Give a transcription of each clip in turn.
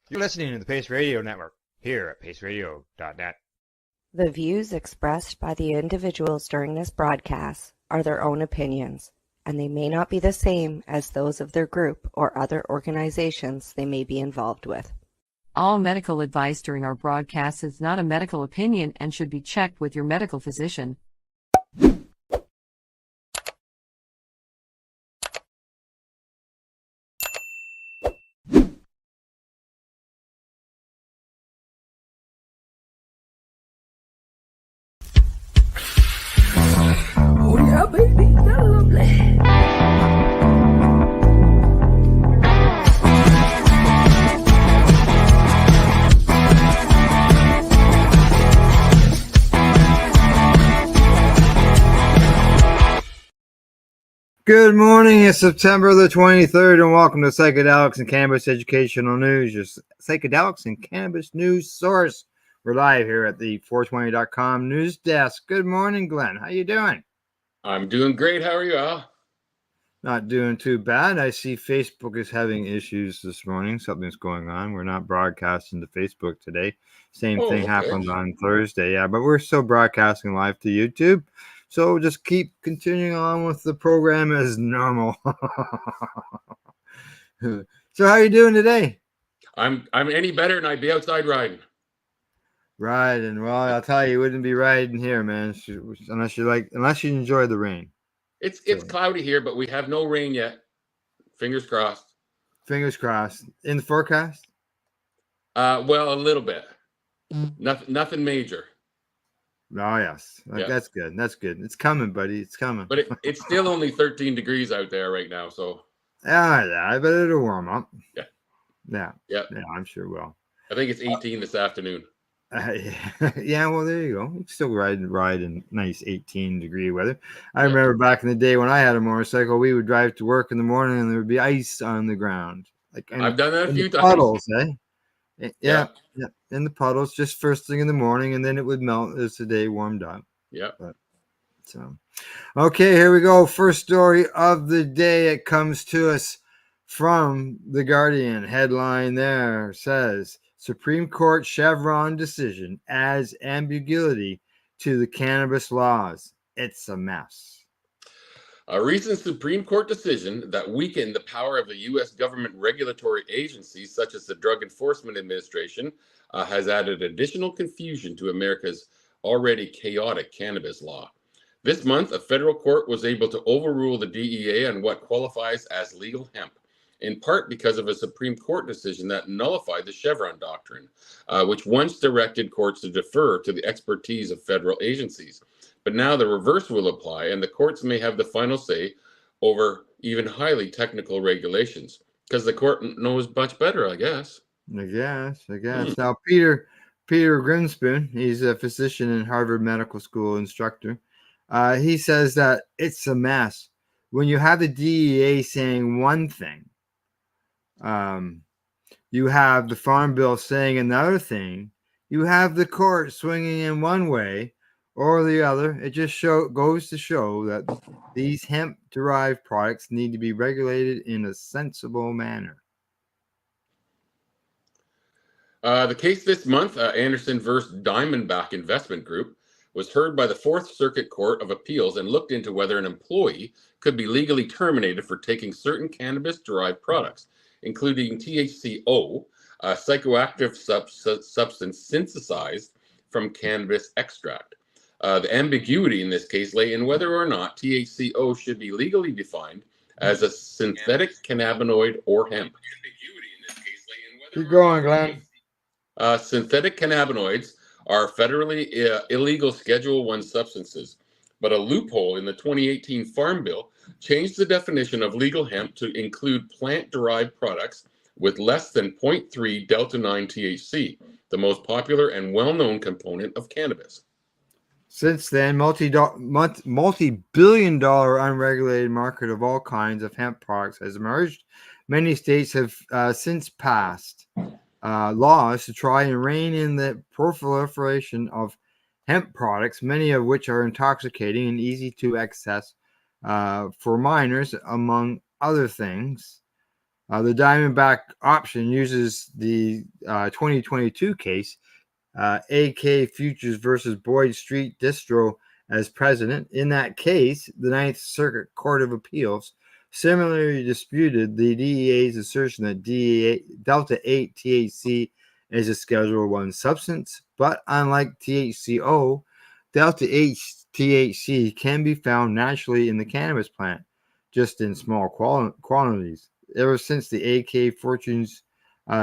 You're listening to the Pace Radio Network here at paceradio.net. The views expressed by the individuals during this broadcast are their own opinions, and they may not be the same as those of their group or other organizations they may be involved with. All medical advice during our broadcast is not a medical opinion and should be checked with your medical physician. Oh yeah, baby, that's lovely. Good morning, it's September the 23rd, and welcome to Psychedelics and Cannabis Educational News, your Psychedelics and Cannabis news source. We're live here at the 420.com news desk. Good morning, Glenn. How you doing? I'm doing great. How are you, Al? Not doing too bad. I see Facebook is having issues this morning. Something's going on. We're not broadcasting to Facebook today. Same thing happened on Thursday. Yeah, but we're still broadcasting live to YouTube. So just keep continuing on with the program as normal. So how are you doing today? I'm any better than I'd be outside riding. Riding. Well, I'll tell you, you wouldn't be riding here, man, unless you enjoy the rain. It's cloudy here, but we have no rain yet. Fingers crossed. Fingers crossed. In the forecast? Well, a little bit. Nothing major. Oh, yes. That's good. That's good. It's coming, buddy. It's coming. But it's still only 13 degrees out there right now, so. Yeah, I bet it'll warm up. Yeah, I'm sure it will. I think it's 18 this afternoon. Yeah, well, there you go. You can still ride in nice 18-degree weather. I remember back in the day when I had a motorcycle, we would drive to work in the morning and there would be ice on the ground. I've done that a few times. Puddles, Yeah, in the puddles, just first thing in the morning, and then it would melt as the day warmed up. Yeah. Okay, here we go. First story of the day. It comes to us from The Guardian. Headline there says, Supreme Court Chevron decision adds ambiguity to the cannabis laws. It's a mess. A recent Supreme Court decision that weakened the power of the U.S. government regulatory agencies, such as the Drug Enforcement Administration, has added additional confusion to America's already chaotic cannabis law. This month, a federal court was able to overrule the DEA on what qualifies as legal hemp, in part because of a Supreme Court decision that nullified the Chevron doctrine, which once directed courts to defer to the expertise of federal agencies. But now the reverse will apply, and the courts may have the final say over even highly technical regulations, because the court knows much better, I guess. I guess. Now, Peter Grinspoon, he's a physician and Harvard Medical School instructor. He says that it's a mess. When you have the DEA saying one thing, you have the Farm Bill saying another thing, you have the court swinging in one way or the other. It just goes to show that these hemp-derived products need to be regulated in a sensible manner. The case this month, Anderson versus Diamondback Investment Group, was heard by the Fourth Circuit Court of Appeals and looked into whether an employee could be legally terminated for taking certain cannabis-derived products, including THCO, a psychoactive substance synthesized from cannabis extract. The ambiguity in this case lay in whether or not THCO should be legally defined as a synthetic cannabinoid or hemp. Keep going, Glenn. Synthetic cannabinoids are federally illegal Schedule I substances, but a loophole in the 2018 Farm Bill changed the definition of legal hemp to include plant-derived products with less than 0.3 delta-9 THC, the most popular and well-known component of cannabis. Since then, multi-billion-dollar unregulated market of all kinds of hemp products has emerged. Many states have since passed laws to try and rein in the proliferation of hemp products, many of which are intoxicating and easy to access for minors, among other things. The Diamondback option uses the 2022 case, AK Futures versus Boyd Street Distro, as precedent. In that case, the Ninth Circuit Court of Appeals similarly disputed the DEA's assertion that Delta 8 THC is a Schedule 1 substance, but unlike THCO, Delta 8 THC can be found naturally in the cannabis plant, just in small quantities. Ever since the AK Fortunes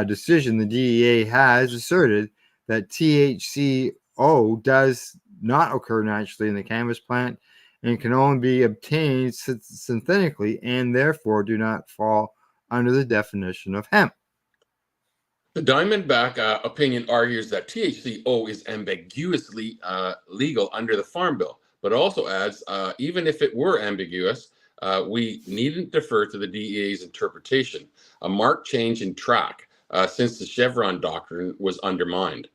decision, the DEA has asserted that THCO does not occur naturally in the cannabis plant and can only be obtained synthetically and therefore do not fall under the definition of hemp. The Diamondback opinion argues that THCO is ambiguously legal under the Farm Bill, but also adds, even if it were ambiguous, we needn't defer to the DEA's interpretation, a marked change in track since the Chevron doctrine was undermined.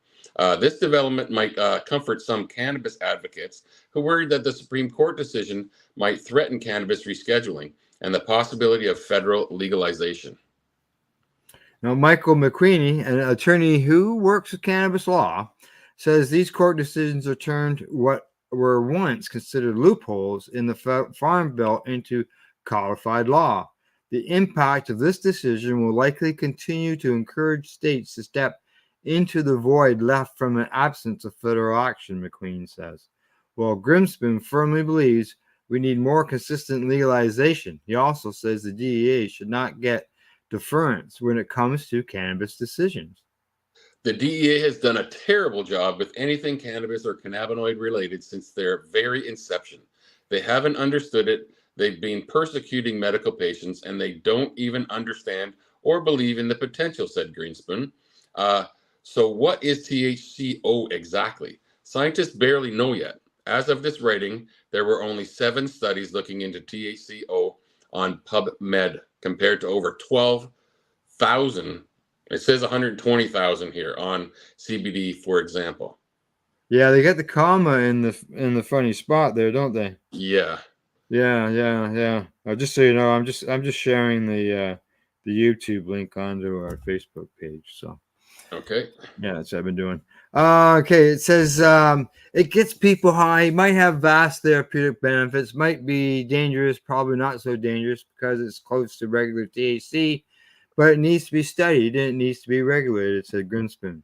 This development might comfort some cannabis advocates who worried that the Supreme Court decision might threaten cannabis rescheduling and the possibility of federal legalization. Now, Michael McQueenie, an attorney who works with cannabis law, says these court decisions are turned what were once considered loopholes in the Farm Bill into codified law. The impact of this decision will likely continue to encourage states to step into the void left from an absence of federal action, McQueen says. While Grimspoon firmly believes we need more consistent legalization, he also says the DEA should not get deference when it comes to cannabis decisions. The DEA has done a terrible job with anything cannabis or cannabinoid related since their very inception. They haven't understood it. They've been persecuting medical patients, and they don't even understand or believe in the potential, said Greenspoon. So what is THCO exactly? Scientists barely know yet. As of this writing, there were only 7 studies looking into THCO on PubMed compared to over 12,000. It says 120,000 here on CBD, for example. Yeah, they got the comma in the funny spot there, don't they? Yeah. Yeah. Just so you know, I'm just sharing the YouTube link onto our Facebook page. So Okay. yeah, that's what I've been doing. Okay, it says it gets people high, might have vast therapeutic benefits, might be dangerous, probably not so dangerous because it's close to regular THC, but it needs to be studied and it needs to be regulated, said Grinspoon.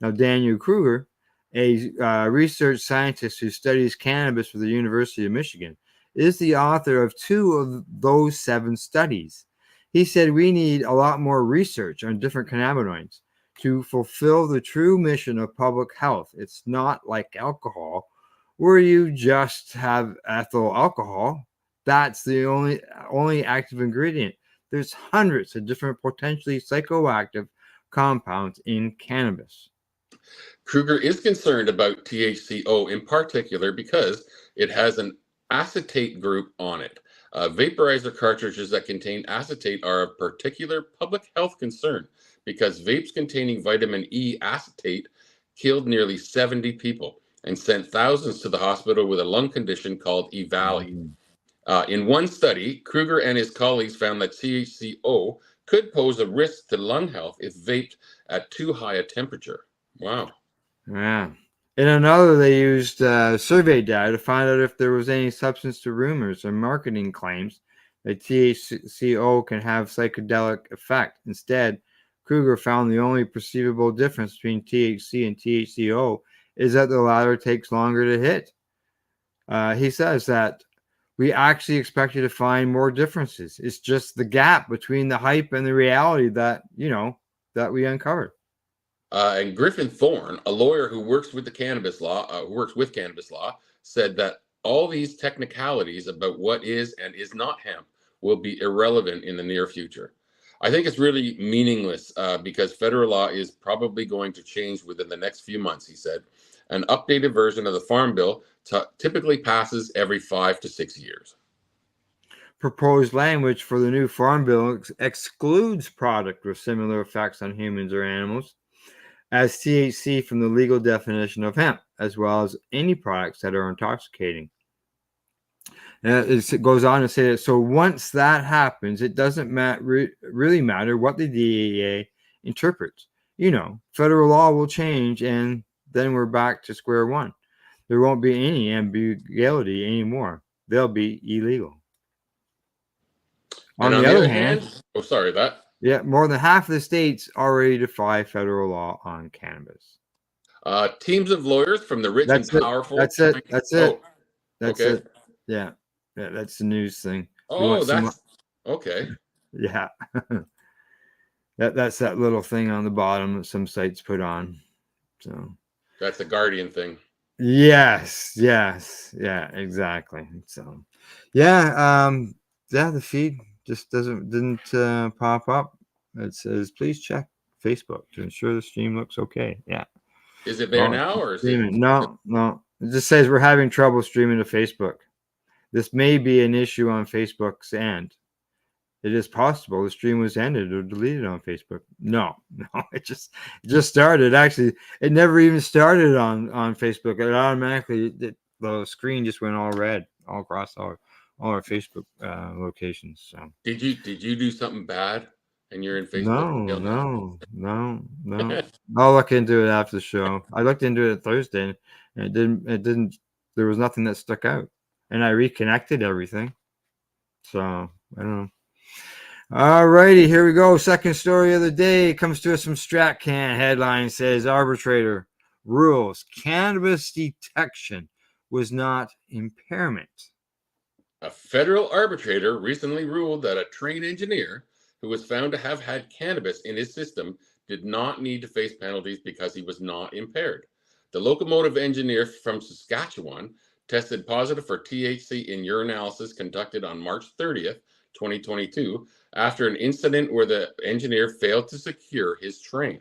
Now, Daniel Kruger, a research scientist who studies cannabis for the University of Michigan, is the author of 2 of those 7 studies. He said we need a lot more research on different cannabinoids to fulfill the true mission of public health. It's not like alcohol, where you just have ethyl alcohol. That's the only active ingredient. There's hundreds of different potentially psychoactive compounds in cannabis. Kruger is concerned about THCO in particular because it has an acetate group on it. Vaporizer cartridges that contain acetate are a particular public health concern because vapes containing vitamin E acetate killed nearly 70 people and sent thousands to the hospital with a lung condition called EVALI. In one study, Kruger and his colleagues found that THCO could pose a risk to lung health if vaped at too high a temperature. Wow. Yeah. In another, they used survey data to find out if there was any substance to rumors or marketing claims that THCO can have psychedelic effect. Instead, Kruger found the only perceivable difference between THC and THCO is that the latter takes longer to hit. He says that we actually expected to find more differences. It's just the gap between the hype and the reality that we uncovered. And Griffin Thorne, a lawyer who works with cannabis law, said that all these technicalities about what is and is not hemp will be irrelevant in the near future. I think it's really meaningless because federal law is probably going to change within the next few months, he said. An updated version of the Farm Bill typically passes every 5 to 6 years. Proposed language for the new Farm Bill excludes product with similar effects on humans or animals as THC from the legal definition of hemp, as well as any products that are intoxicating. It goes on to say that, so once that happens, it doesn't really matter what the DEA interprets. Federal law will change, and then we're back to square one. There won't be any ambiguity anymore. They'll be illegal. And On the other hand, more than half of the states already defy federal law on cannabis. Teams of lawyers from the rich and powerful. That's it. That's okay. it. Yeah, that's the news thing. Okay. Yeah. That's that little thing on the bottom that some sites put on. So that's a Guardian thing. Yes, yeah, exactly. So the feed just didn't pop up. It says please check Facebook to ensure the stream looks okay. Yeah. Is it there now, or is streaming? No. It just says we're having trouble streaming to Facebook. This may be an issue on Facebook's end. It is possible the stream was ended or deleted on Facebook. No, it just started. Actually, it never even started on Facebook. It automatically, the screen just went all red all across all our Facebook locations. So did you do something bad and you're in Facebook? No. I'll look into it after the show. I looked into it Thursday, and it didn't. There was nothing that stuck out, and I reconnected everything. So I don't know. All righty, here we go. Second story of the day comes to us from StratCan. Headline says Arbitrator rules cannabis detection was not impairment. A federal arbitrator recently ruled that a trained engineer who was found to have had cannabis in his system did not need to face penalties because he was not impaired. The locomotive engineer from Saskatchewan tested positive for THC in urinalysis conducted on March 30th, 2022, after an incident where the engineer failed to secure his train.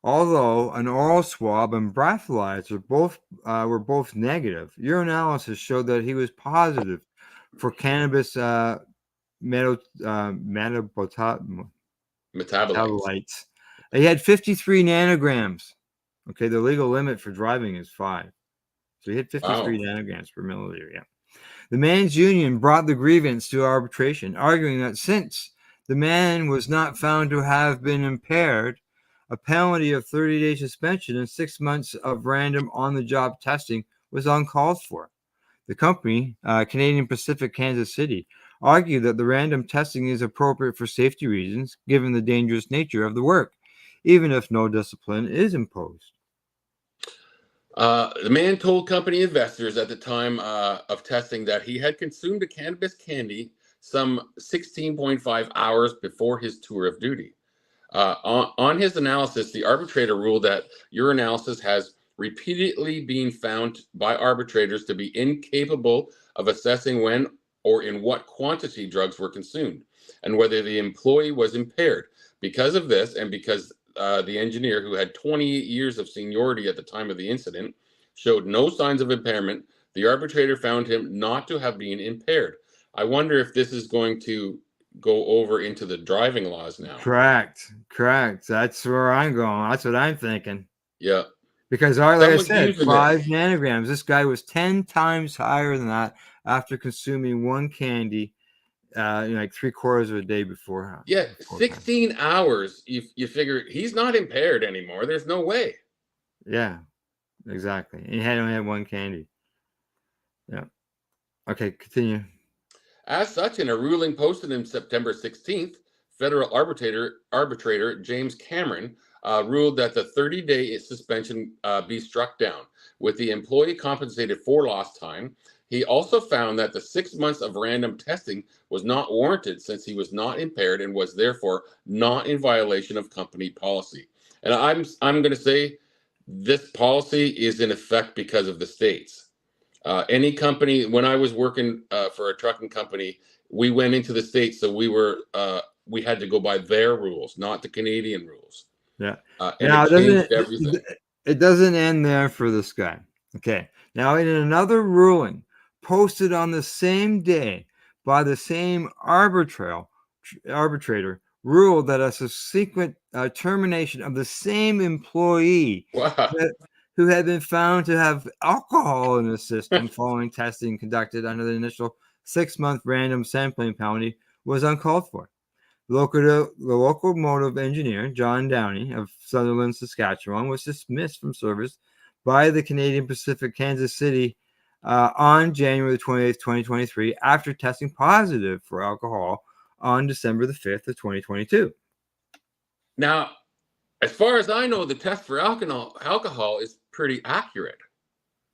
Although an oral swab and breathalyzer were both negative, urinalysis showed that he was positive for cannabis metabolites. He had 53 nanograms. Okay, the legal limit for driving is 5. So he had 53 nanograms per milliliter. Yeah. The man's union brought the grievance to arbitration, arguing that since the man was not found to have been impaired, a penalty of 30-day suspension and 6 months of random on-the-job testing was uncalled for. The company, Canadian Pacific Kansas City, argued that the random testing is appropriate for safety reasons, given the dangerous nature of the work, even if no discipline is imposed. The man told company investors at the time of testing that he had consumed a cannabis candy some 16.5 hours before his tour of duty. On his analysis, the arbitrator ruled that urinalysis has repeatedly been found by arbitrators to be incapable of assessing when or in what quantity drugs were consumed, and whether the employee was impaired. Because of this, and because the engineer, who had 28 years of seniority at the time of the incident, showed no signs of impairment, the arbitrator found him not to have been impaired. I wonder if this is going to go over into the driving laws now. Correct. That's where I'm going. That's what I'm thinking. Yeah. Because, like I said, 5 nanograms. This guy was 10 times higher than that after consuming one candy, like 3/4 of a day before. Yeah, 16 hours. You figure he's not impaired anymore. There's no way. Yeah, exactly. And he only had one candy. Yeah. Okay, continue. As such, in a ruling posted on September 16th, federal arbitrator James Cameron ruled that the 30-day suspension be struck down, with the employee compensated for lost time. He also found that the 6 months of random testing was not warranted, since he was not impaired and was therefore not in violation of company policy. And I'm going to say this policy is in effect because of the states. Any company, when I was working for a trucking company, we went into the states, so we had to go by their rules, not the Canadian rules. Yeah. Now, it doesn't end there for this guy. Okay. Now, in another ruling posted on the same day by the same arbitrator, ruled that a subsequent termination of the same employee who had been found to have alcohol in his system following testing conducted under the initial 6-month random sampling penalty, was uncalled for. The locomotive engineer, John Downey of Sutherland, Saskatchewan, was dismissed from service by the Canadian Pacific Kansas City on January 28th, 2023, after testing positive for alcohol on December the 5th of 2022. Now, as far as I know, the test for alcohol is pretty accurate.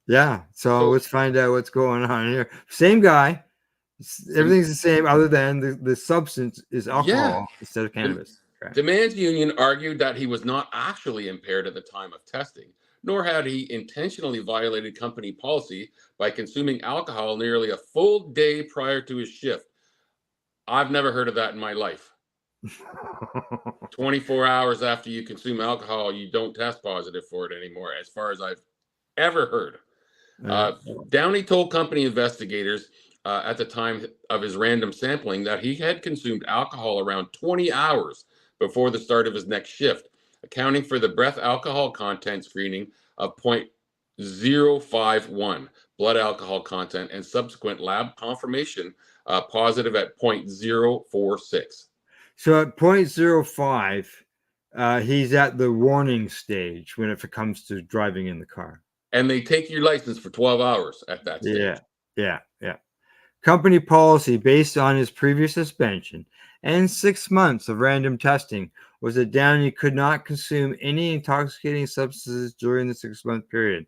Yeah, so let's find out what's going on here. Same guy. Everything's the same other than the substance is alcohol instead of cannabis. Demand's union argued that he was not actually impaired at the time of testing, nor had he intentionally violated company policy by consuming alcohol nearly a full day prior to his shift. I've never heard of that in my life. 24 hours after you consume alcohol, you don't test positive for it anymore, as far as I've ever heard. Downey told company investigators at the time of his random sampling that he had consumed alcohol around 20 hours before the start of his next shift, accounting for the breath alcohol content screening of 0.051 blood alcohol content and subsequent lab confirmation positive at 0.046. So at 0.05, he's at the warning stage when it comes to driving in the car. And they take your license for 12 hours at that stage. Yeah. Company policy, based on his previous suspension and 6 months of random testing, was that Downey could not consume any intoxicating substances during the 6-month period.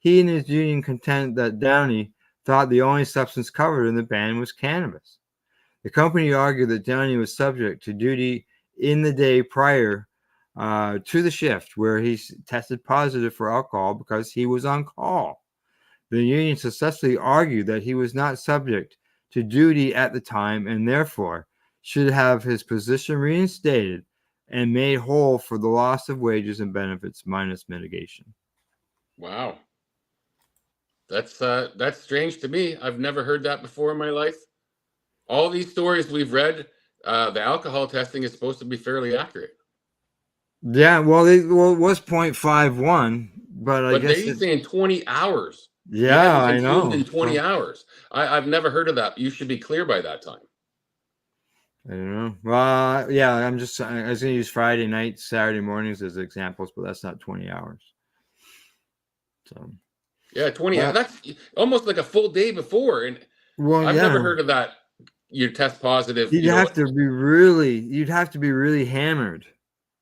He and his union contend that Downey thought the only substance covered in the ban was cannabis. The company argued that Downey was subject to duty in the day prior to the shift, where he tested positive for alcohol because he was on call. The union successfully argued that he was not subject to duty at the time and therefore should have his position reinstated and made whole for the loss of wages and benefits minus mitigation. Wow. That's strange to me. I've never heard that before in my life. All these stories we've read, the alcohol testing is supposed to be fairly accurate. Yeah, well, it was 0.51, but I guess they're saying 20 hours. Yeah, I know. In 20 hours. I've never heard of that. You should be clear by that time. I don't know. Well, yeah, I was going to use Friday nights, Saturday mornings as examples, but that's not 20 hours. So. Yeah, 20 hours. That's almost like a full day before. And I've never heard of that. You test positive. You'd have to be really hammered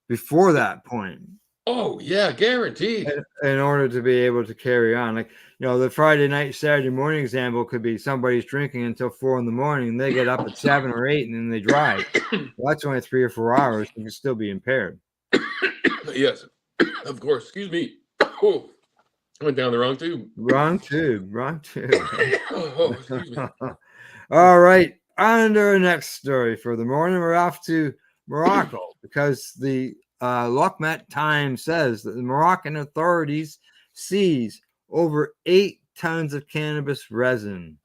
before that point. Oh, yeah, guaranteed. In order to be able to carry on. Like, the Friday night, Saturday morning example could be somebody's drinking until 4 a.m. and they get up at 7 or 8 and then they drive. Well, that's only 3 or 4 hours. You can still be impaired. Yes, of course. Excuse me. Oh, I went down the wrong tube. Wrong tube. Oh, excuse me. All right. On to our next story for the morning. We're off to Morocco because the Lokmet Times says that the Moroccan authorities seize over 8 tons of cannabis resin.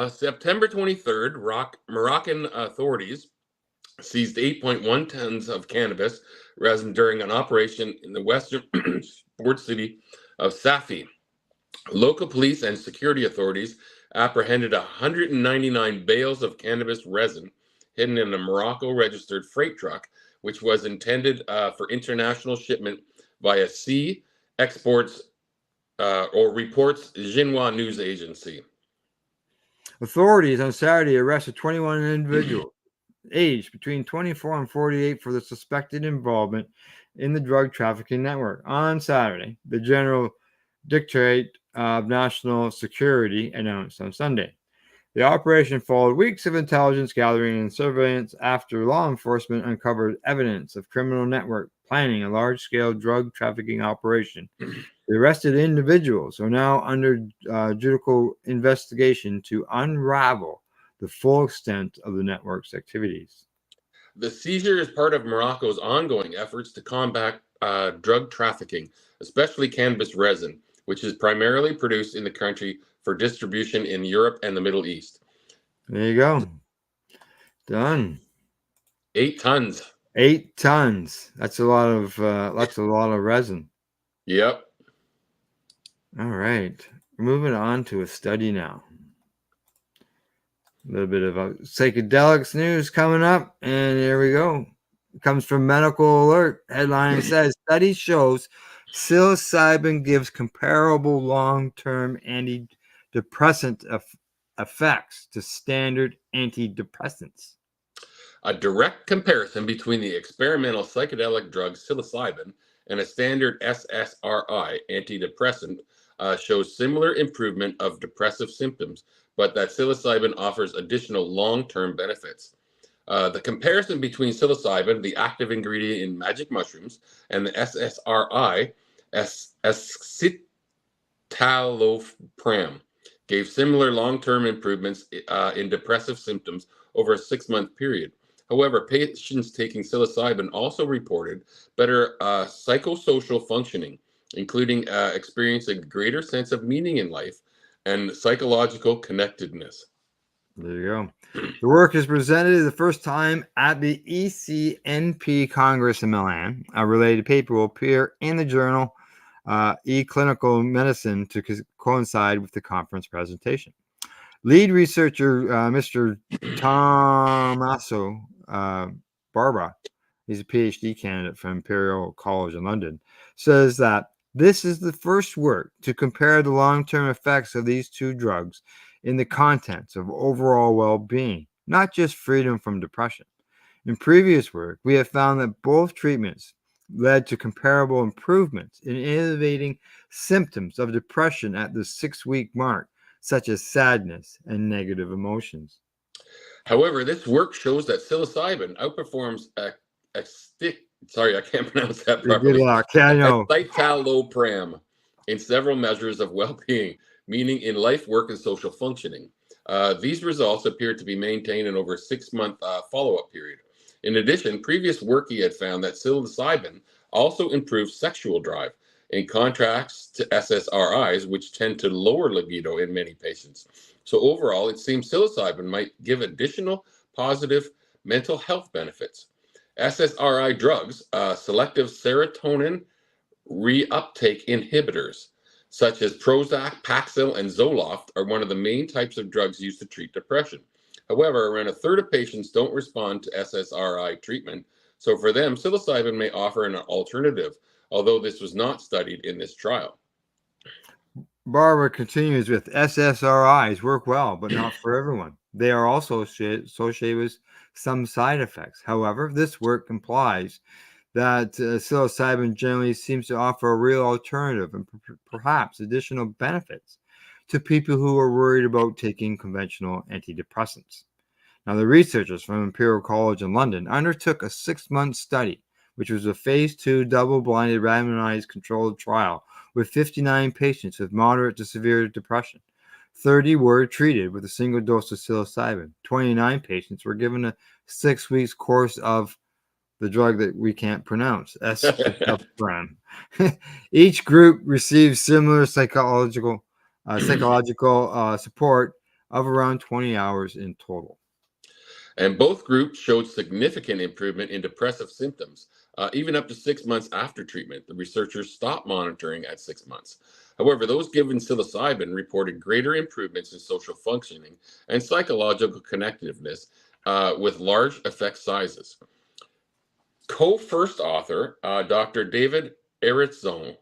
September 23rd, Moroccan authorities seized 8.1 tons of cannabis resin during an operation in the western port city of Safi. Local police and security authorities apprehended 199 bales of cannabis resin hidden in a Morocco-registered freight truck, which was intended for international shipment via sea exports or reports Xinhua news agency. Authorities on Saturday arrested 21 individuals aged between 24 and 48 for the suspected involvement in the drug trafficking network. On Saturday, the General Directorate of National Security announced on Sunday. The operation followed weeks of intelligence gathering and surveillance after law enforcement uncovered evidence of criminal network planning a large-scale drug trafficking operation. The arrested individuals are now under judicial investigation to unravel the full extent of the network's activities. The seizure is part of Morocco's ongoing efforts to combat drug trafficking, especially cannabis resin, which is primarily produced in the country for distribution in Europe and the Middle East. There you go. Done. 8 tons. 8 tons. That's a lot of resin. Yep. All right. Moving on to a study now. A little bit of psychedelics news coming up, and there we go. It comes from Medical Alert. Headline says study shows psilocybin gives comparable long-term antidepressant effects to standard antidepressants. A direct comparison between the experimental psychedelic drug psilocybin and a standard SSRI antidepressant shows similar improvement of depressive symptoms, but that psilocybin offers additional long-term benefits. The comparison between psilocybin, the active ingredient in magic mushrooms, and the SSRI, escitalopram, gave similar long-term improvements in depressive symptoms over a 6-month period. However, patients taking psilocybin also reported better psychosocial functioning, including experiencing a greater sense of meaning in life and psychological connectedness. There you go. The work is presented the first time at the ECNP Congress in Milan. A related paper will appear in the journal eClinical Medicine to coincide with the conference presentation. Lead researcher, Mr. Tommaso Barba, he's a PhD candidate from Imperial College in London, says that this is the first work to compare the long-term effects of these two drugs in the contents of overall well-being, not just freedom from depression. In previous work, we have found that both treatments led to comparable improvements in elevating symptoms of depression at the 6-week mark, such as sadness and negative emotions. However, this work shows that psilocybin outperforms sorry, I can't pronounce that properly. Good luck. Yeah, I know. Escitalopram in several measures of well-being, meaning in life, work, and social functioning. These results appear to be maintained in over a 6-month follow-up period. In addition, previous work he had found that psilocybin also improves sexual drive, in contrast to SSRIs, which tend to lower libido in many patients. So overall, it seems psilocybin might give additional positive mental health benefits. SSRI drugs, selective serotonin reuptake inhibitors, such as Prozac, Paxil, and Zoloft, are one of the main types of drugs used to treat depression. However, around a third of patients don't respond to SSRI treatment, so for them, psilocybin may offer an alternative, although this was not studied in this trial. Barbara continues with SSRIs work well, but not for everyone. They are also associated with some side effects. However, this work implies that psilocybin generally seems to offer a real alternative and perhaps additional benefits to people who are worried about taking conventional antidepressants. Now, the researchers from Imperial College in London undertook a 6-month study, which was a phase 2 double-blinded randomized controlled trial with 59 patients with moderate to severe depression. 30 were treated with a single dose of psilocybin. 29 patients were given a 6 weeks course of the drug that we can't pronounce, escitalopram. Each group received similar psychological support of around 20 hours in total. And both groups showed significant improvement in depressive symptoms, even up to 6 months after treatment. The researchers stopped monitoring at 6 months. However, those given psilocybin reported greater improvements in social functioning and psychological connectiveness with large effect sizes. Co-first author, Dr. David Eritzo,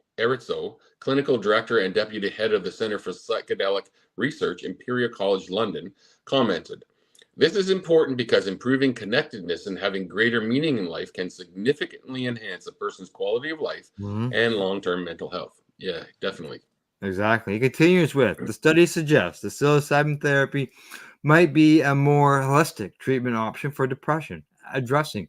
clinical director and deputy head of the Center for Psychedelic Research, Imperial College London, commented, "This is important because improving connectedness and having greater meaning in life can significantly enhance a person's quality of life and long-term mental health." Yeah, definitely. Exactly. He continues with, the study suggests that psilocybin therapy might be a more holistic treatment option for depression, addressing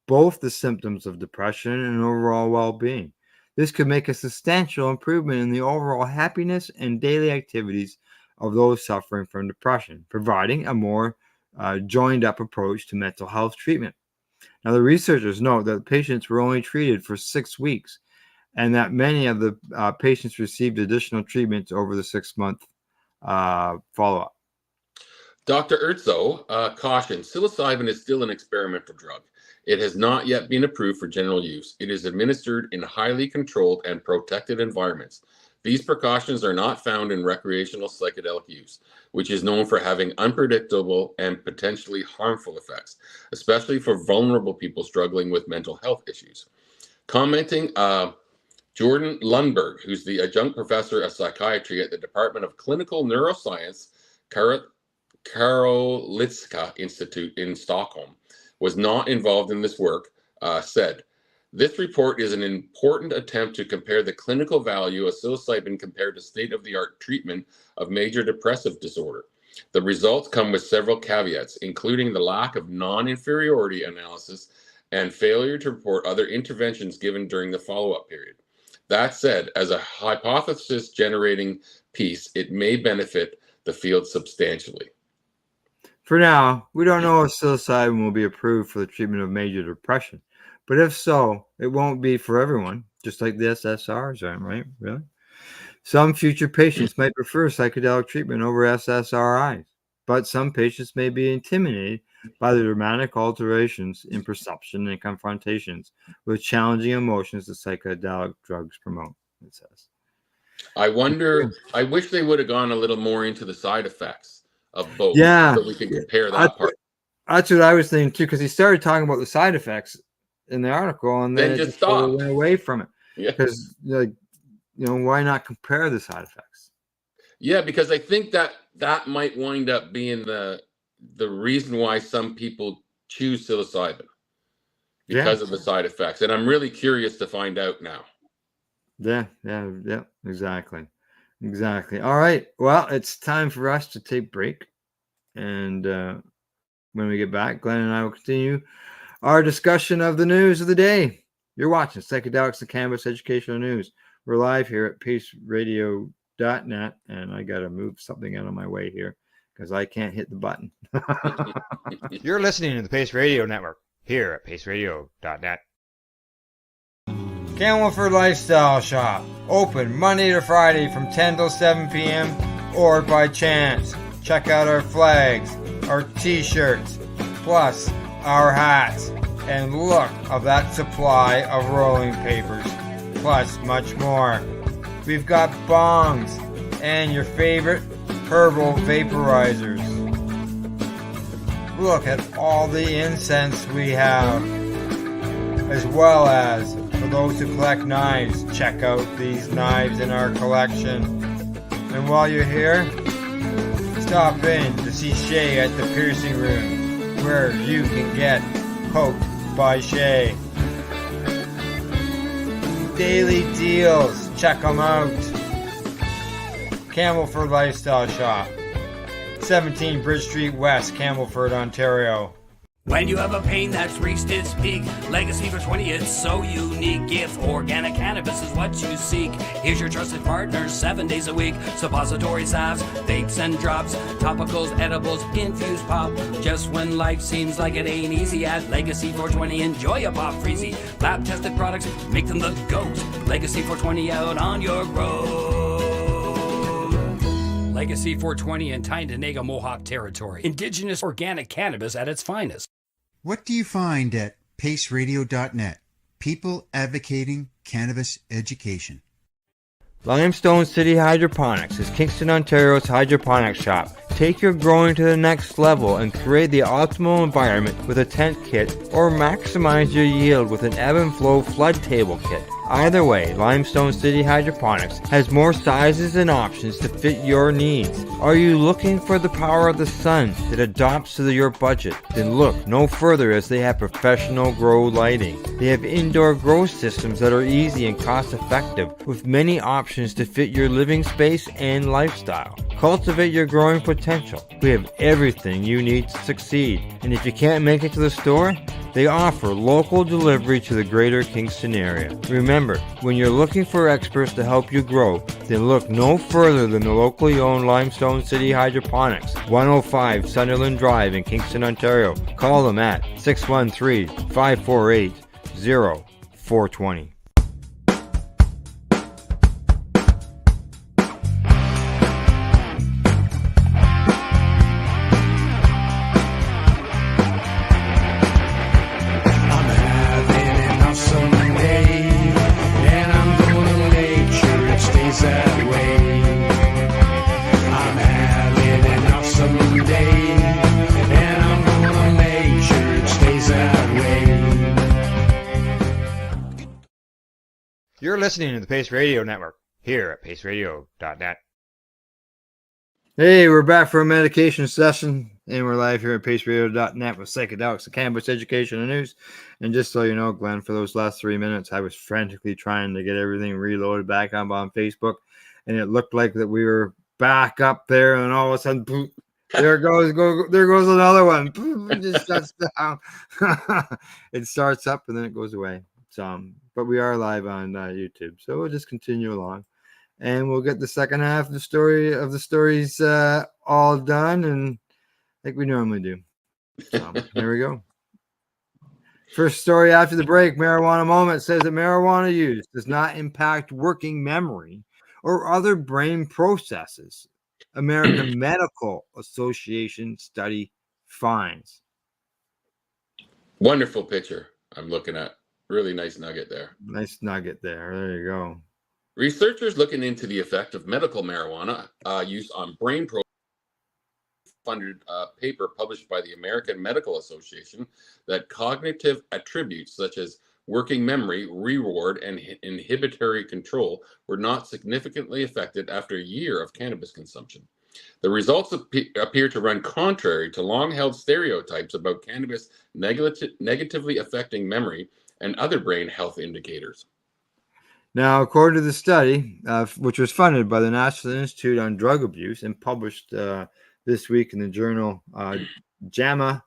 both the symptoms of depression and overall well-being. This could make a substantial improvement in the overall happiness and daily activities of those suffering from depression, providing a more joined-up approach to mental health treatment. Now, the researchers note that patients were only treated for 6 weeks, and that many of the patients received additional treatments over the 6-month follow-up. Dr. Erzo cautioned, psilocybin is still an experimental drug. It has not yet been approved for general use. It is administered in highly controlled and protected environments. These precautions are not found in recreational psychedelic use, which is known for having unpredictable and potentially harmful effects, especially for vulnerable people struggling with mental health issues. Commenting, Jordan Lundberg, who's the adjunct professor of psychiatry at the Department of Clinical Neuroscience, Karolinska Institute in Stockholm, was not involved in this work, said, "This report is an important attempt to compare the clinical value of psilocybin compared to state-of-the-art treatment of major depressive disorder. The results come with several caveats, including the lack of non-inferiority analysis and failure to report other interventions given during the follow-up period. That said, as a hypothesis-generating piece, it may benefit the field substantially." For now, we don't know if psilocybin will be approved for the treatment of major depression, but if so, it won't be for everyone, just like the SSRIs aren't, right? Really? Some future patients might prefer psychedelic treatment over SSRIs, but some patients may be intimidated by the dramatic alterations in perception and confrontations with challenging emotions that psychedelic drugs promote, it says. I wish they would have gone a little more into the side effects of both, Yeah, so we can compare that part. That's what I was thinking too, because he started talking about the side effects in the article, and then it just totally went away from it. Yeah, because why not compare the side effects? Yeah, because I think that might wind up being the reason why some people choose psilocybin, because of the side effects, and I'm really curious to find out now. Yeah, exactly. All right, well, it's time for us to take a break, and when we get back, Glenn and I will continue our discussion of the news of the day. You're watching Psychedelics Cannabis Educational News. We're live here at paceradio.net, and I got to move something out of my way here because I can't hit the button. You're listening to the Pace Radio Network here at paceradio.net. Campbellford Lifestyle Shop, open Monday to Friday from 10 till 7 p.m. or by chance. Check out our flags, our t-shirts, plus our hats, and look of that supply of rolling papers, plus much more. We've got bongs and your favorite herbal vaporizers. Look at all the incense we have, as well as for those who collect knives, check out these knives in our collection. And while you're here, stop in to see Shay at the piercing room, where you can get poked by Shay. Daily deals, check them out. Campbellford Lifestyle Shop, 17 Bridge Street West, Campbellford, Ontario. When you have a pain that's reached its peak, Legacy for 20, it's so unique. If organic cannabis is what you seek, here's your trusted partner 7 days a week. Suppository salves, vapes and drops, topicals, edibles, infused pop. Just when life seems like it ain't easy, at Legacy 420, enjoy a pop freezy. Lab tested products, make them the GOAT. Legacy 420 out on your road. Legacy 420 in Tyndonega Mohawk territory. Indigenous organic cannabis at its finest. What do you find at paceradio.net? People advocating cannabis education. Limestone City Hydroponics is Kingston, Ontario's hydroponics shop. Take your growing to the next level and create the optimal environment with a tent kit, or maximize your yield with an ebb and flow flood table kit. Either way, Limestone City Hydroponics has more sizes and options to fit your needs. Are you looking for the power of the sun that adapts to your budget? Then look no further, as they have professional grow lighting. They have indoor grow systems that are easy and cost effective, with many options to fit your living space and lifestyle. Cultivate your growing potential. We have everything you need to succeed. And if you can't make it to the store, they offer local delivery to the greater Kingston area. Remember, when you're looking for experts to help you grow, then look no further than the locally owned Limestone City Hydroponics, 105 Sunderland Drive in Kingston, Ontario. Call them at 613-548-0420. Sad. You're listening to the Pace Radio Network here at paceradio.net. Hey, we're back for a medication session, and we're live here at paceradio.net with Psychedelics Cannabis Education and News. And just so you know, Glenn, for those last 3 minutes, I was frantically trying to get everything reloaded back up on Facebook, and it looked like that we were back up there, and all of a sudden, boom, there goes another one. Boom, it just shuts down. It starts up and then it goes away. But we are live on YouTube, so we'll just continue along. And we'll get the second half of the stories all done, and like we normally do. So here we go. First story after the break, Marijuana Moment says that marijuana use does not impact working memory or other brain processes. American Medical Association study finds. Wonderful picture I'm looking at. Really nice nugget there. Nice nugget there. There you go. Researchers looking into the effect of medical marijuana use on brain funded paper published by the American Medical Association that cognitive attributes such as working memory, reward, and inhibitory control were not significantly affected after a year of cannabis consumption. The results appear to run contrary to long-held stereotypes about cannabis negatively affecting memory and other brain health indicators. Now, according to the study, which was funded by the National Institute on Drug Abuse and published this week in the journal JAMA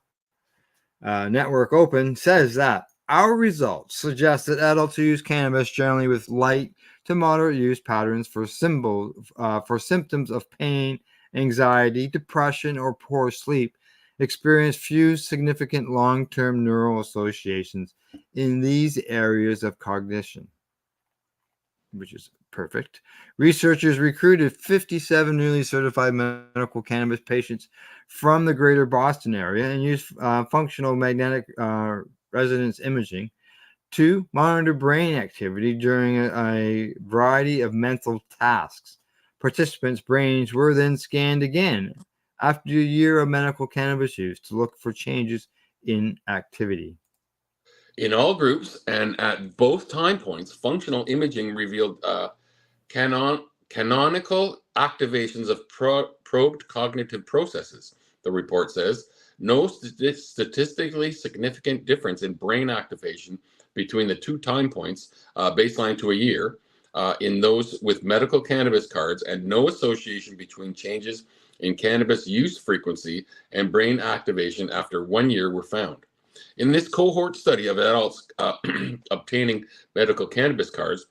Network Open, says that our results suggest that adults who use cannabis generally with light to moderate use patterns for symptoms of pain, anxiety, depression, or poor sleep experience few significant long-term neural associations in these areas of cognition, which is perfect. Researchers recruited 57 newly certified medical cannabis patients from the greater Boston area and used functional magnetic resonance imaging to monitor brain activity during a variety of mental tasks. Participants' brains were then scanned again after a year of medical cannabis use to look for changes in activity. In all groups and at both time points, functional imaging revealed canonical activations of probed cognitive processes, the report says. No statistically significant difference in brain activation between the two time points, baseline to a year, in those with medical cannabis cards, and no association between changes in cannabis use frequency and brain activation after 1 year were found. In this cohort study of adults obtaining medical cannabis cards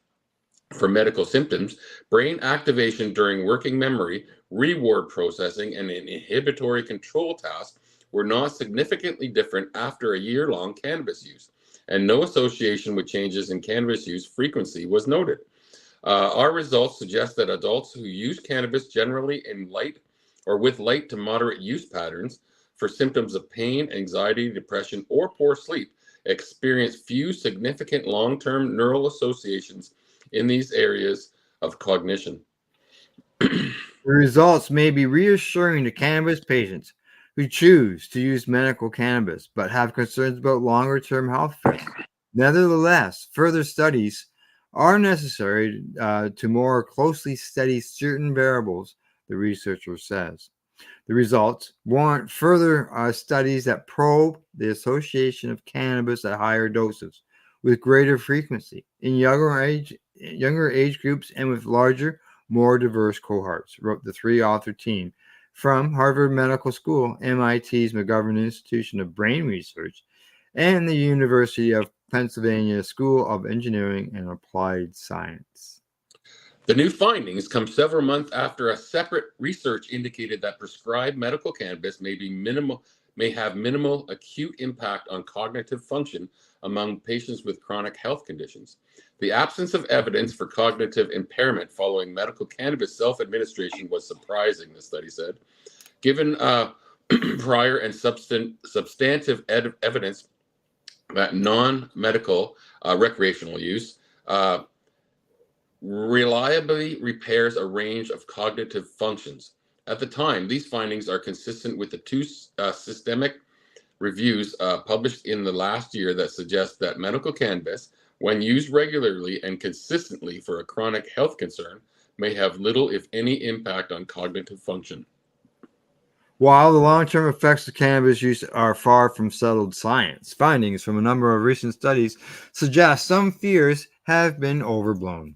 for medical symptoms, brain activation during working memory, reward processing, and inhibitory control tasks were not significantly different after a year-long cannabis use, and no association with changes in cannabis use frequency was noted. Our results suggest that adults who use cannabis generally in light or with light to moderate use patterns for symptoms of pain, anxiety, depression, or poor sleep experience few significant long-term neural associations in these areas of cognition. The results may be reassuring to cannabis patients who choose to use medical cannabis but have concerns about longer-term health effects. Nevertheless, further studies are necessary to more closely study certain variables, the researcher says. The results warrant further studies that probe the association of cannabis at higher doses with greater frequency in younger age groups and with larger, more diverse cohorts, wrote the three-author team from Harvard Medical School, MIT's McGovern Institution of Brain Research, and the University of Pennsylvania School of Engineering and Applied Science. The new findings come several months after a separate research indicated that prescribed medical cannabis may have minimal acute impact on cognitive function among patients with chronic health conditions. The absence of evidence for cognitive impairment following medical cannabis self-administration was surprising, the study said. Given prior and substantive evidence that non-medical recreational use reliably repairs a range of cognitive functions. At the time, these findings are consistent with the two systemic reviews published in the last year that suggest that medical cannabis, when used regularly and consistently for a chronic health concern, may have little, if any, impact on cognitive function. While the long-term effects of cannabis use are far from settled science, findings from a number of recent studies suggest some fears have been overblown.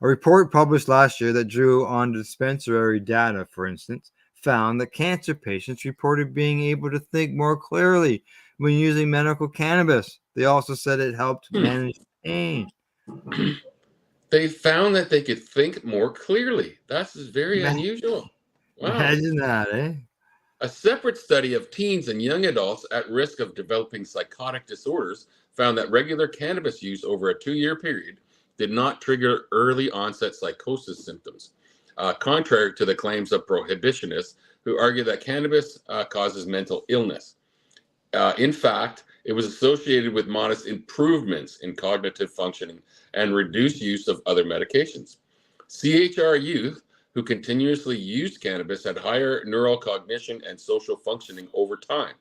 A report published last year that drew on dispensary data, for instance, found that cancer patients reported being able to think more clearly when using medical cannabis. They also said it helped manage pain. They found that they could think more clearly. That's very unusual. Wow. Imagine that, eh? A separate study of teens and young adults at risk of developing psychotic disorders found that regular cannabis use over a 2-year period did not trigger early onset psychosis symptoms, contrary to the claims of prohibitionists who argue that cannabis causes mental illness. In fact, it was associated with modest improvements in cognitive functioning and reduced use of other medications. CHR youth who continuously used cannabis had higher neural cognition and social functioning over time,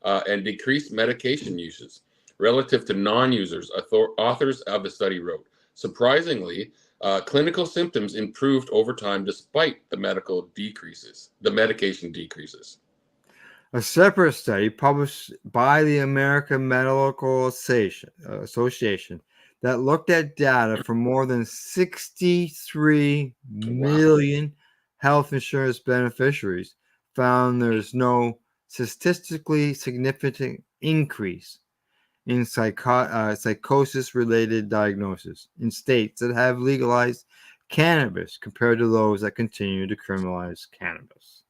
and decreased medication uses relative to non-users, authors of the study wrote. Surprisingly, clinical symptoms improved over time despite the medication decreases. A separate study published by the American Medical Association that looked at data from more than 63 million health insurance beneficiaries found there's no statistically significant increase in psychosis-related diagnosis in states that have legalized cannabis compared to those that continue to criminalize cannabis.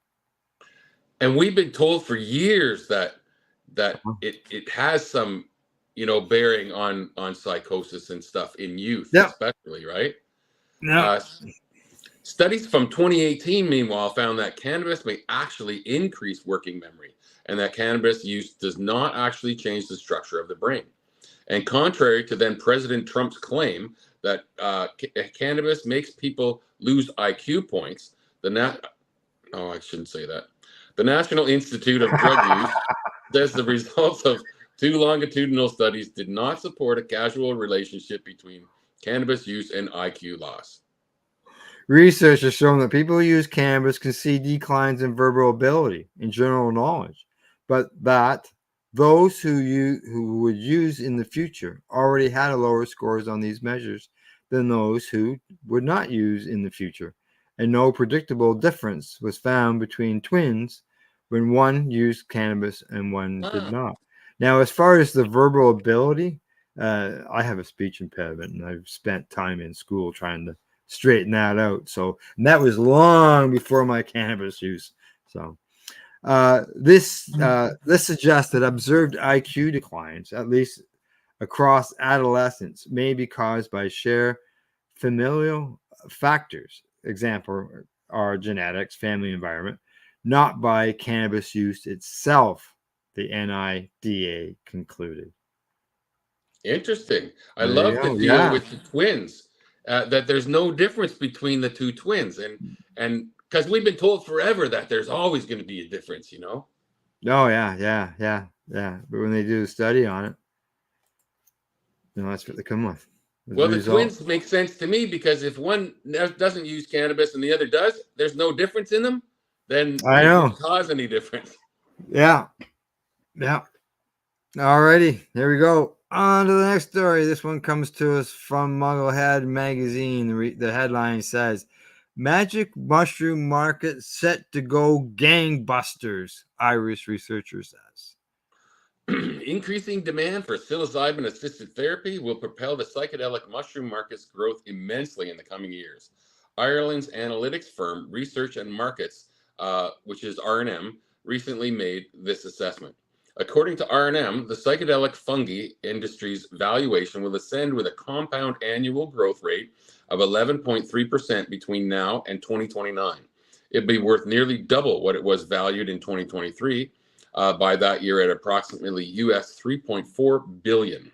And we've been told for years that it has some, bearing on psychosis and stuff in youth, especially, right? No. Studies from 2018, meanwhile, found that cannabis may actually increase working memory, and that cannabis use does not actually change the structure of the brain. And contrary to then President Trump's claim that cannabis makes people lose IQ points, I shouldn't say that. The National Institute of Drug Use says the results of 2 longitudinal studies did not support a causal relationship between cannabis use and IQ loss. Research has shown that people who use cannabis can see declines in verbal ability and general knowledge, but that those who would use in the future already had lower scores on these measures than those who would not use in the future. And no predictable difference was found between twins when one used cannabis and one did not. Now, as far as the verbal ability, I have a speech impediment, and I've spent time in school trying to straighten that out. And that was long before my cannabis use. So this suggests that observed IQ declines, at least across adolescence, may be caused by shared familial factors. Example are genetics, family environment, not by cannabis use itself, the NIDA concluded. Interesting. I love the deal with the twins, that there's no difference between the two twins. And because we've been told forever that there's always going to be a difference, Oh, yeah. But when they do a study on it, that's what they come with. Well, the twins make sense to me, because if one doesn't use cannabis and the other does, there's no difference in them. Then I it know. doesn't cause any difference. Yeah. Alrighty, here we go. On to the next story. This one comes to us from Mugglehead Magazine. The headline says, "Magic mushroom market set to go gangbusters," Irish researcher says. Increasing demand for psilocybin-assisted therapy will propel the psychedelic mushroom market's growth immensely in the coming years. Ireland's analytics firm Research and Markets, which is R&M, recently made this assessment. According to R&M, the psychedelic fungi industry's valuation will ascend with a compound annual growth rate of 11.3% between now and 2029. It'd be worth nearly double what it was valued in 2023, by that year at approximately US $3.4 billion.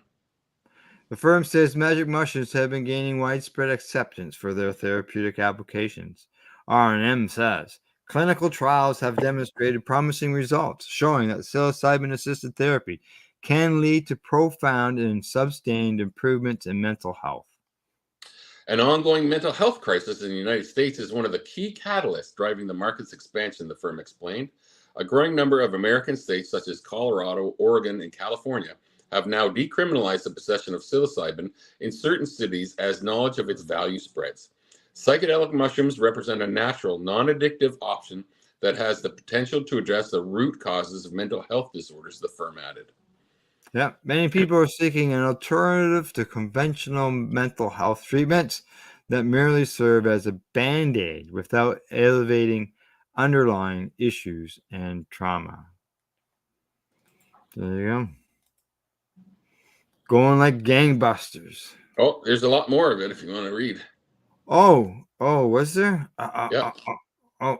The firm says magic mushrooms have been gaining widespread acceptance for their therapeutic applications. R&M says clinical trials have demonstrated promising results, showing that psilocybin-assisted therapy can lead to profound and sustained improvements in mental health. An ongoing mental health crisis in the United States is one of the key catalysts driving the market's expansion, the firm explained. A growing number of American states, such as Colorado, Oregon, and California, have now decriminalized the possession of psilocybin in certain cities as knowledge of its value spreads. Psychedelic mushrooms represent a natural, non-addictive option that has the potential to address the root causes of mental health disorders, the firm added. Yeah, many people are seeking an alternative to conventional mental health treatments that merely serve as a band-aid without elevating underlying issues and trauma. There you go. Going like gangbusters. Oh, there's a lot more of it if you want to read. Oh, was there? Yeah. All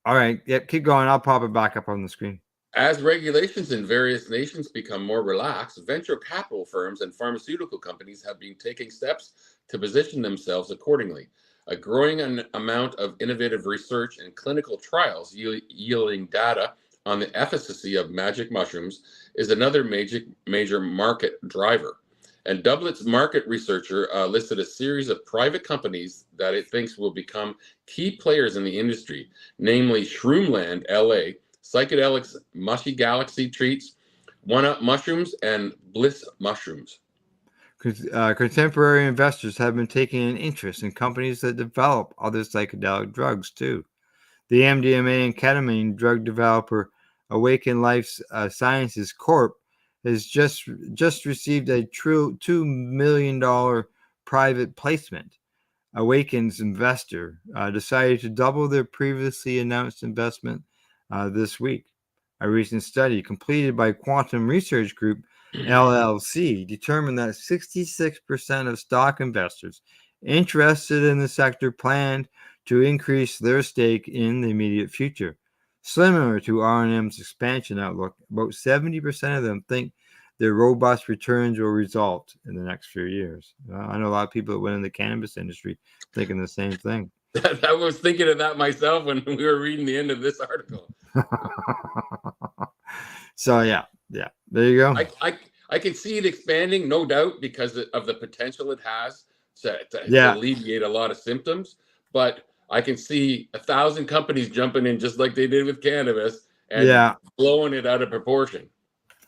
right. Yep, keep going. I'll pop it back up on the screen. As regulations in various nations become more relaxed, venture capital firms and pharmaceutical companies have been taking steps to position themselves accordingly. A growing amount of innovative research and clinical trials yielding data on the efficacy of magic mushrooms is another major market driver. And Doublet's market researcher listed a series of private companies that it thinks will become key players in the industry, namely Shroomland, LA, Psychedelics Mushy Galaxy Treats, One Up Mushrooms, and Bliss Mushrooms. Contemporary investors have been taking an interest in companies that develop other psychedelic drugs too. The MDMA and ketamine drug developer Awaken Life Sciences Corp has just received a true $2 million private placement. Awaken's investor decided to double their previously announced investment this week. A recent study completed by Quantum Research Group, LLC, determined that 66% of stock investors interested in the sector planned to increase their stake in the immediate future. Similar to R&M's expansion outlook, about 70% of them think their robust returns will result in the next few years. I know a lot of people that went in the cannabis industry thinking the same thing. I was thinking of that myself when we were reading the end of this article. So yeah, there you go. I can see it expanding, no doubt, because of the potential it has to alleviate a lot of symptoms. But I can see 1,000 companies jumping in just like they did with cannabis and blowing it out of proportion.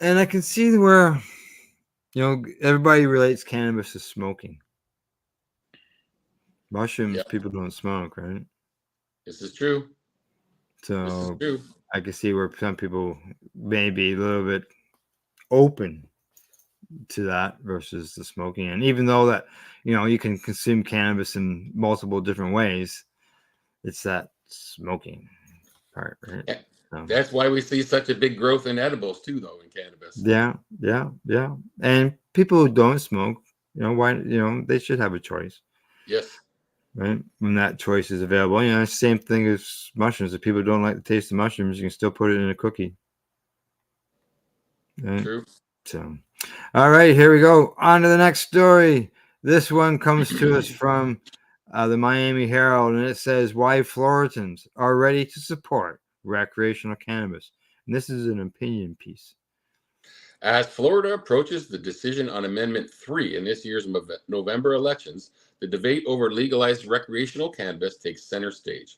And I can see where, everybody relates cannabis to smoking. Mushrooms, people don't smoke, right? This is true. So I can see where some people may be a little bit open to that versus the smoking. And even though that, you can consume cannabis in multiple different ways, it's that smoking part, right? Yeah. So. That's why we see such a big growth in edibles too, though, in cannabis. Yeah. And people who don't smoke, why, they should have a choice. Yes. Right? When that choice is available. Same thing as mushrooms. If people don't like the taste of mushrooms, you can still put it in a cookie. Right? True. So, all right, here we go. On to the next story. This one comes to us from the Miami Herald, and it says why Floridians are ready to support recreational cannabis. And this is an opinion piece. As Florida approaches the decision on Amendment 3 in this year's November elections, the debate over legalized recreational cannabis takes center stage.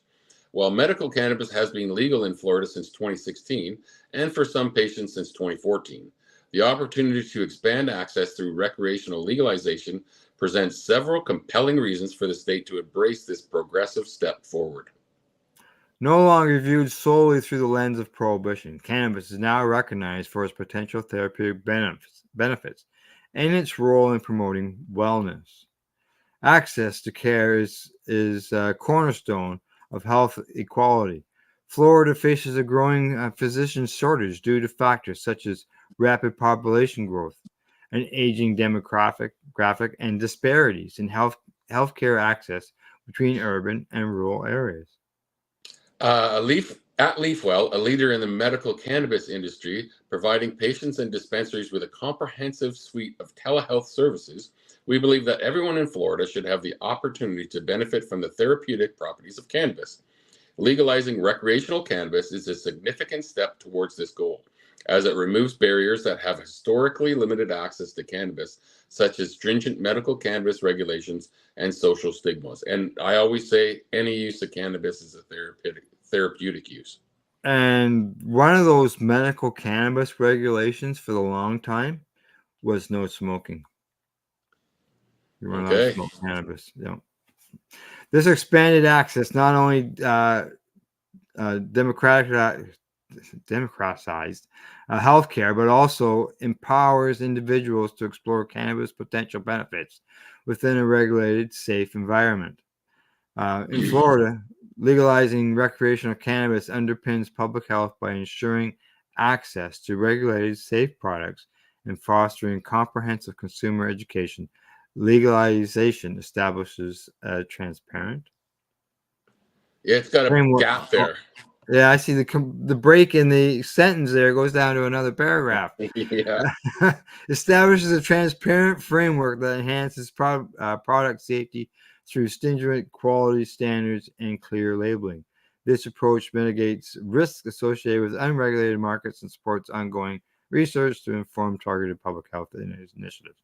While medical cannabis has been legal in Florida since 2016, and for some patients since 2014, the opportunity to expand access through recreational legalization presents several compelling reasons for the state to embrace this progressive step forward. No longer viewed solely through the lens of prohibition, cannabis is now recognized for its potential therapeutic benefits and its role in promoting wellness. Access to care is a cornerstone of health equality. Florida faces a growing physician shortage due to factors such as rapid population growth, an aging demographic and disparities in healthcare access between urban and rural areas. At Leafwell, a leader in the medical cannabis industry, providing patients and dispensaries with a comprehensive suite of telehealth services, we believe that everyone in Florida should have the opportunity to benefit from the therapeutic properties of cannabis. Legalizing recreational cannabis is a significant step towards this goal. as it removes barriers that have historically limited access to cannabis, such as stringent medical cannabis regulations and social stigmas. And I always say any use of cannabis is a therapeutic use. And one of those medical cannabis regulations for the long time was no smoking. You weren't allowed to smoke cannabis. Yeah. This expanded access not only democratized healthcare, but also empowers individuals to explore cannabis potential benefits within a regulated, safe environment. In Florida, legalizing recreational cannabis underpins public health by ensuring access to regulated, safe products and fostering comprehensive consumer education. Legalization establishes a transparent. Yeah, it's got a framework. gap there. Yeah, I see the break in the sentence there goes down to another paragraph. Yeah. Establishes a transparent framework that enhances product safety through stringent quality standards and clear labeling. This approach mitigates risks associated with unregulated markets and supports ongoing research to inform targeted public health initiatives.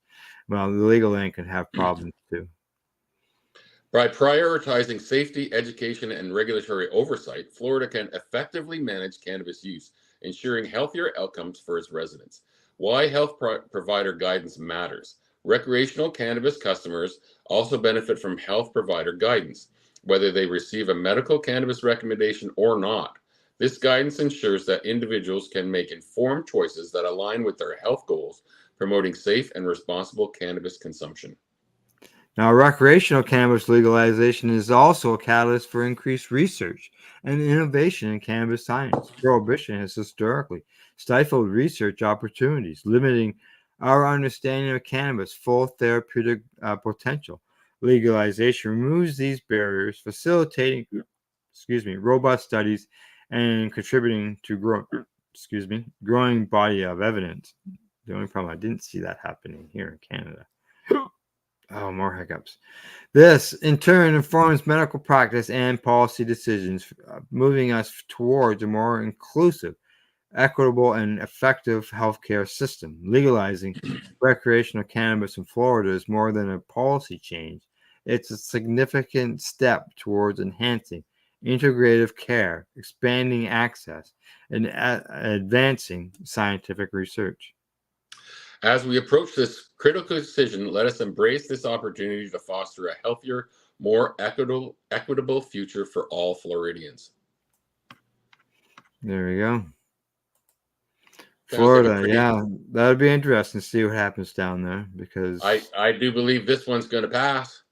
Well, the legal end can have problems too. By prioritizing safety, education, and regulatory oversight, Florida can effectively manage cannabis use, ensuring healthier outcomes for its residents. Why health provider guidance matters. Recreational cannabis customers also benefit from health provider guidance, whether they receive a medical cannabis recommendation or not. This guidance ensures that individuals can make informed choices that align with their health goals, promoting safe and responsible cannabis consumption. Now, recreational cannabis legalization is also a catalyst for increased research and innovation in cannabis science. Prohibition has historically stifled research opportunities, limiting our understanding of cannabis' full therapeutic potential. Legalization removes these barriers, facilitating, robust studies and contributing to growing body of evidence. The only problem, I didn't see that happening here in Canada. Oh, more hiccups. This, in turn, informs medical practice and policy decisions, moving us towards a more inclusive, equitable, and effective healthcare system. Legalizing recreational cannabis in Florida is more than a policy change. It's a significant step towards enhancing integrative care, expanding access, and advancing scientific research. As we approach this critical decision, let us embrace this opportunity to foster a healthier, more equitable future for all Floridians. There we go. Florida, yeah, that would be interesting to see what happens down there, because I do believe this one's going to pass.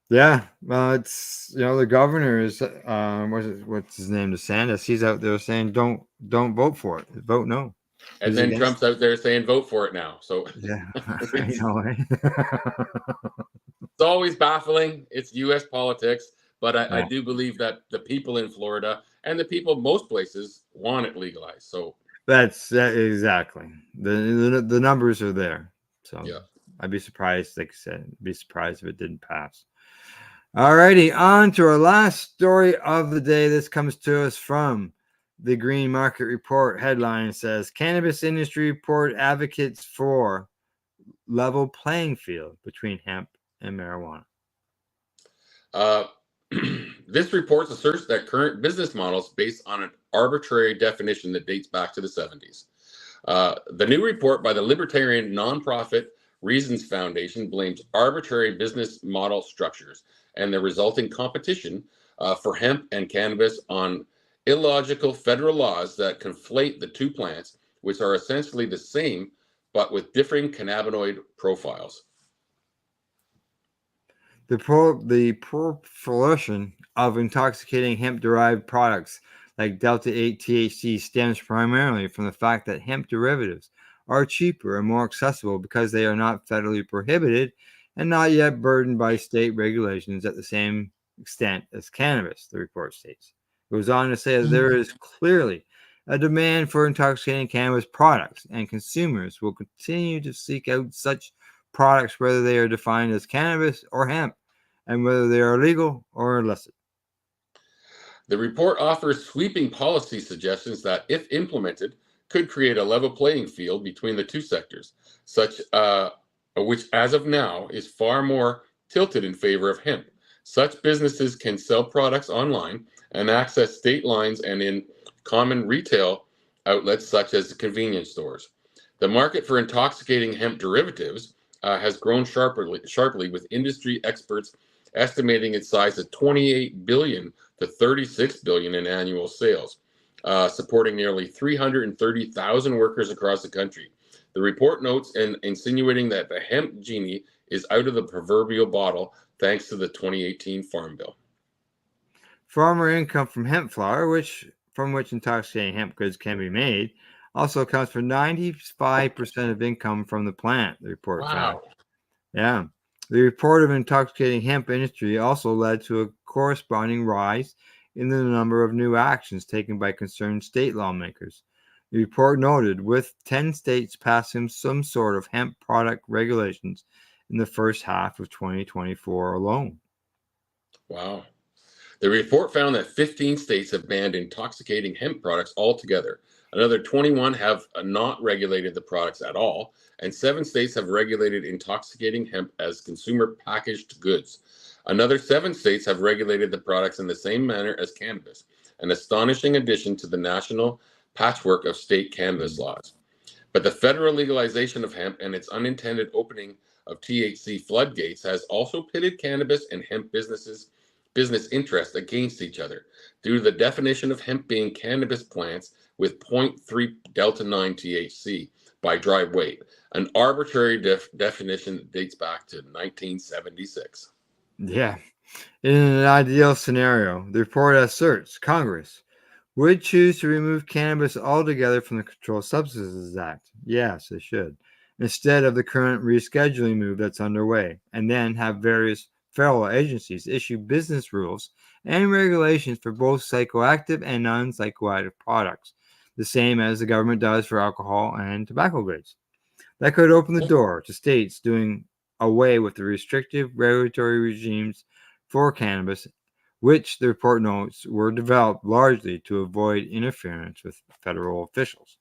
Yeah, well, it's the governor is what's his name, DeSantis. He's out there saying don't vote for it, vote no. And then Trump's out there saying vote for it now. So yeah, I know. It's always baffling. It's U.S. politics, but I do believe that the people in Florida and the people most places want it legalized. So that's exactly the numbers are there. So yeah, I'd be surprised, like I said, be surprised if it didn't pass. Alrighty, on to our last story of the day. This comes to us from the Green Market Report. Headline says, Cannabis Industry Report advocates for level playing field between hemp and marijuana. This report asserts that current business models based on an arbitrary definition that dates back to the 70s. The new report by the libertarian nonprofit Reasons Foundation blames arbitrary business model structures and the resulting competition for hemp and cannabis on illogical federal laws that conflate the two plants, which are essentially the same, but with differing cannabinoid profiles. The proliferation of intoxicating hemp-derived products like Delta-8 THC stems primarily from the fact that hemp derivatives are cheaper and more accessible because they are not federally prohibited and not yet burdened by state regulations at the same extent as cannabis, the report states. It goes on to say that there is clearly a demand for intoxicating cannabis products, and consumers will continue to seek out such products whether they are defined as cannabis or hemp, and whether they are legal or illicit. The report offers sweeping policy suggestions that, if implemented, could create a level playing field between the two sectors, which as of now is far more tilted in favor of hemp. Such businesses can sell products online and access state lines and in common retail outlets such as convenience stores. The market for intoxicating hemp derivatives has grown sharply, with industry experts estimating its size at 28 billion to 36 billion in annual sales, supporting nearly 330,000 workers across the country. The report notes and insinuating that the hemp genie is out of the proverbial bottle thanks to the 2018 Farm Bill. Farmer income from hemp flower, from which intoxicating hemp goods can be made, also accounts for 95% of income from the plant, the report found. Yeah. The report of intoxicating hemp industry also led to a corresponding rise in the number of new actions taken by concerned state lawmakers. The report noted, with 10 states passing some sort of hemp product regulations in the first half of 2024 alone. Wow. The report found that 15 states have banned intoxicating hemp products altogether. Another 21 have not regulated the products at all, and 7 states have regulated intoxicating hemp as consumer packaged goods. Another 7 states have regulated the products in the same manner as cannabis, an astonishing addition to the national patchwork of state cannabis laws. But the federal legalization of hemp and its unintended opening of THC floodgates has also pitted cannabis and hemp business interests against each other due to the definition of hemp being cannabis plants with 0.3 delta 9 THC by dry weight, an arbitrary definition that dates back to 1976. Yeah. In an ideal scenario, the report asserts Congress would choose to remove cannabis altogether from the Controlled Substances Act. Yes, they should. Instead of the current rescheduling move that's underway, and then have various federal agencies issue business rules and regulations for both psychoactive and non-psychoactive products, the same as the government does for alcohol and tobacco goods. That could open the door to states doing away with the restrictive regulatory regimes for cannabis, which the report notes were developed largely to avoid interference with federal officials.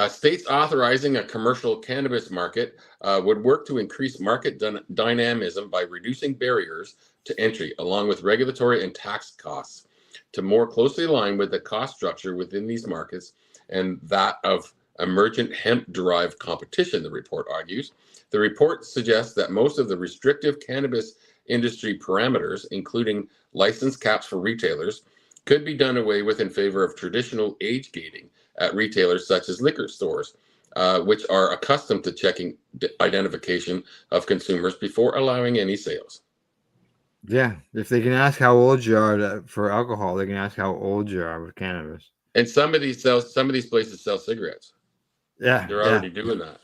States authorizing a commercial cannabis market would work to increase market dynamism by reducing barriers to entry, along with regulatory and tax costs, to more closely align with the cost structure within these markets and that of emergent hemp-derived competition, the report argues. The report suggests that most of the restrictive cannabis industry parameters, including license caps for retailers, could be done away with in favor of traditional age gating at retailers such as liquor stores, which are accustomed to checking identification of consumers before allowing any sales. Yeah, if they can ask how old you are for alcohol, they can ask how old you are with cannabis. And some of these places sell cigarettes. Yeah, they're already doing that.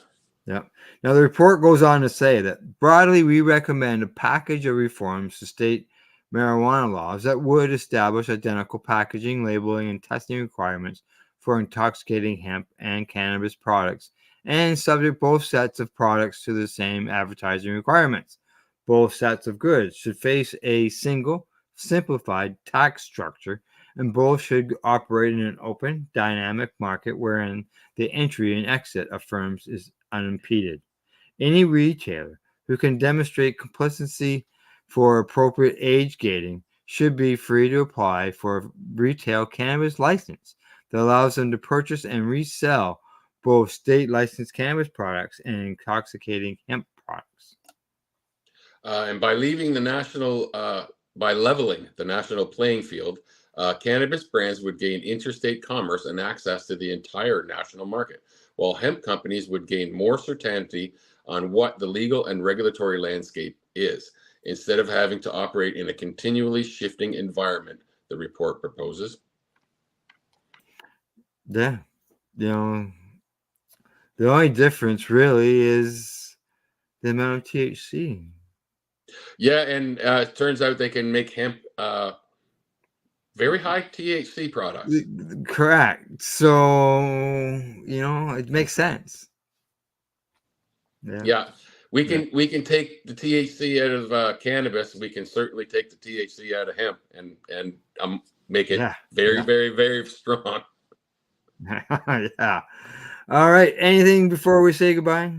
Yeah. Now the report goes on to say that broadly we recommend a package of reforms to state marijuana laws that would establish identical packaging, labeling, and testing requirements for intoxicating hemp and cannabis products, and subject both sets of products to the same advertising requirements. Both sets of goods should face a single, simplified tax structure, and both should operate in an open, dynamic market wherein the entry and exit of firms is unimpeded. Any retailer who can demonstrate complacency for appropriate age gating should be free to apply for a retail cannabis license that allows them to purchase and resell both state licensed cannabis products and intoxicating hemp products. And by leveling the national playing field, cannabis brands would gain interstate commerce and access to the entire national market, while hemp companies would gain more certainty on what the legal and regulatory landscape is, instead of having to operate in a continually shifting environment, the report proposes. Yeah, the only difference really is the amount of THC. Yeah, and it turns out they can make hemp very high THC products. Correct. So, it makes sense. Yeah. We can take the THC out of cannabis. We can certainly take the THC out of hemp, and make it very strong. Yeah. All right. Anything before we say goodbye?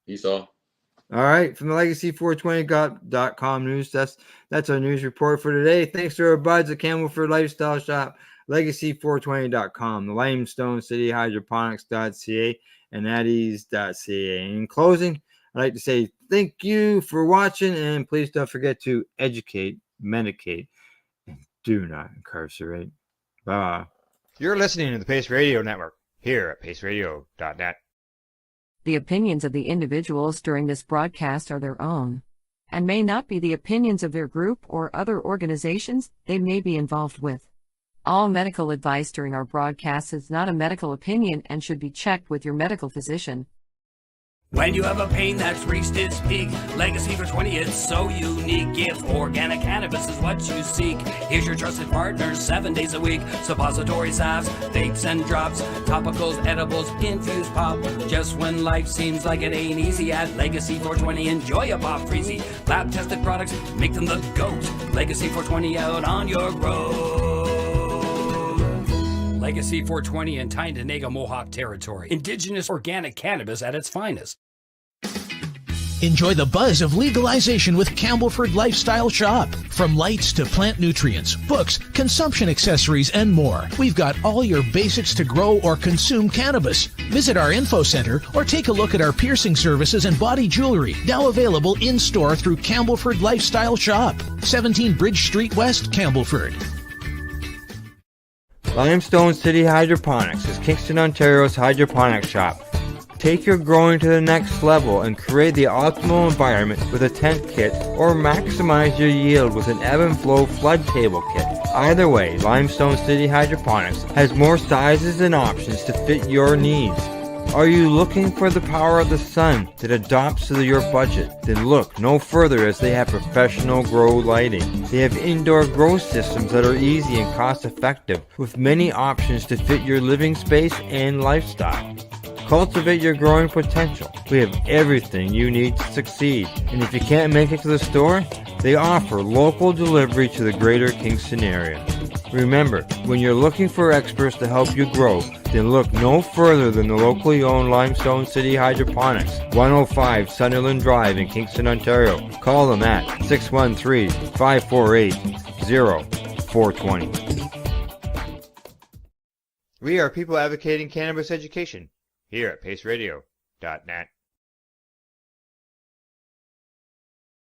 Peace all. All right. From the Legacy420.com news desk, that's our news report for today. Thanks to our buds at Campbellford Lifestyle Shop, Legacy420.com, the Limestone City, Hydroponics.ca, and Addies.ca. In closing, I'd like to say thank you for watching, and please don't forget to educate, medicate, and do not incarcerate. Bye. You're listening to the Pace Radio Network here at paceradio.net. The opinions of the individuals during this broadcast are their own, and may not be the opinions of their group or other organizations they may be involved with. All medical advice during our broadcast is not a medical opinion and should be checked with your medical physician. When you have a pain that's reached its peak, Legacy for 20, it's so unique. If organic cannabis is what you seek, here's your trusted partner 7 days a week. Suppository salves, vapes and drops, topicals, edibles, infused pop. Just when life seems like it ain't easy, at Legacy 420, enjoy a pop freezy. Lab tested products, make them the GOAT. Legacy 420 out on your road. Legacy 420 in Tyndonega Mohawk territory. Indigenous organic cannabis at its finest. Enjoy the buzz of legalization with Campbellford Lifestyle Shop. From lights to plant nutrients, books, consumption accessories, and more, we've got all your basics to grow or consume cannabis. Visit our info center or take a look at our piercing services and body jewelry, now available in-store through Campbellford Lifestyle Shop, 17 Bridge Street West, Campbellford. Limestone City Hydroponics is Kingston, Ontario's hydroponics shop. Take your growing to the next level and create the optimal environment with a tent kit, or maximize your yield with an ebb and flow flood table kit. Either way, Limestone City Hydroponics has more sizes and options to fit your needs. Are you looking for the power of the sun that adapts to your budget? Then look no further, as they have professional grow lighting. They have indoor grow systems that are easy and cost effective, with many options to fit your living space and lifestyle. Cultivate your growing potential. We have everything you need to succeed. And if you can't make it to the store, they offer local delivery to the greater Kingston area. Remember, when you're looking for experts to help you grow, then look no further than the locally owned Limestone City Hydroponics, 105 Sunderland Drive in Kingston, Ontario. Call them at 613-548-0420. We are people advocating cannabis education here at paceradio.net.